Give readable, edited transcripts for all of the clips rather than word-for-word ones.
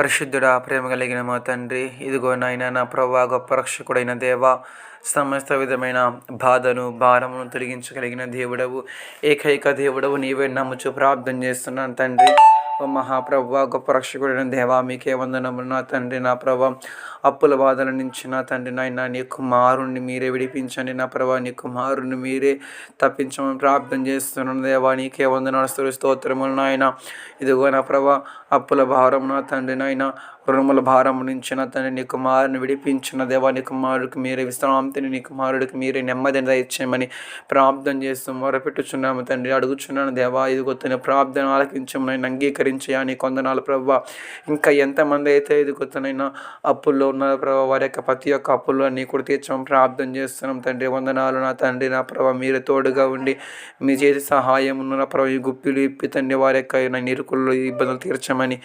పరిశుద్ధుడా, ప్రేమ కలిగిన మా తండ్రి, ఇదిగో నాయన నా ప్రభువా, గొప్ప రక్షకుడైన దేవా, సమస్త విధమైన బాధను భారమును తొలగించగలిగిన దేవుడవు, ఏకైక దేవుడవు నీవే నమ్ముచు ప్రార్థన చేస్తున్నాను తండ్రి. ఓ మహాప్రభువా, గొప్ప రక్షకుడైన దేవా, మీకే వందనములు నా తండ్రి. నా ప్రభా, అప్పుల బాధల నుంచి నా తండ్రి నాయన నీ కుమారుణ్ణి మీరే విడిపించండి. నా ప్రభా, నీ కుమారుణ్ణి మీరే తప్పించమని ప్రార్థన చేస్తున్నాను దేవా. నీకే వందనాలు స్తోత్రములు నాయన. ఇదిగో నా ప్రభా, అప్పుల భారం నా తండ్రి నాయన, రుణముల భారం నుంచి నా తండ్రి నీ కుమారుని విడిపించిన దేవా. నీ కుమారుడికి మీరే విశ్రాంతిని, నీ కుమారుడికి మీరే నెమ్మదిని దయచేయమని ప్రార్థన చేస్తూ మొరపెట్టుచున్నాము తండ్రి. అడుగుచున్నాను దేవా, ఇదిగో తన ప్రార్థన ఆలకించమని అంగీకరించయా. నీ కొందనాలు ప్రభావ. ఇంకా ఎంతమంది అయితే ఇదిగొత్తనైనా అప్పుల్లో ఉన్నారు ప్రభావ, వారి యొక్క ప్రతి ఒక్క అప్పుల్లో నీ కూడా తీర్చమని ప్రార్థన చేస్తున్నాం తండ్రి. వందనాలు నా తండ్రి. నా ప్రభావ, మీరు తోడుగా ఉండి మీ చేతి సహాయం ఉన్న ప్రభావ, ఈ గుప్పిలు ఇప్పి తండ్రి వారి యొక్క నిరుకుల్లో ఇబ్బందులు తీర్చమని,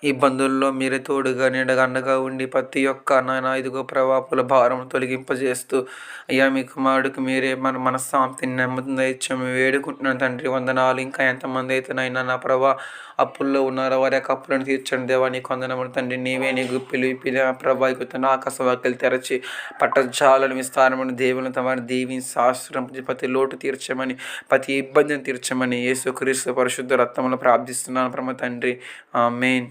ఇబ్బందుల్లో మీరే తోడుగా నీడగా అండగా ఉండి ప్రతి ఒక్క నాయన ఇదిగో ప్రభావాల భారం తొలగింపజేస్తూ అయ్యా మీ కుమారుడికి మీరే మన మనశ్శాంతిని నెమ్మదిగా ఇచ్చాము వేడుకుంటున్నాను తండ్రి. వందనాలు. ఇంకా ఎంతమంది అయితే నైనా నా ప్రభా అప్పుల్లో ఉన్నారో వారి యొక్క అప్పులను తీర్చండి దేవా. నీకు వందనములు తండ్రి. నీవే నీ గుప్పిలు ఇప్పి ప్రభా ఇకుతున్న ఆకాశవాక్యలు తెరచి పట్టజాలను విస్తారమైన దేవుని తమని దీవిని శాస్త్రం ప్రతి లోటు తీర్చమని, ప్రతి ఇబ్బందిని తీర్చమని యేసుక్రీస్తు పరిశుద్ధ రక్తములో ప్రార్థిస్తున్నాను పరమ తండ్రి. ఆమేన్.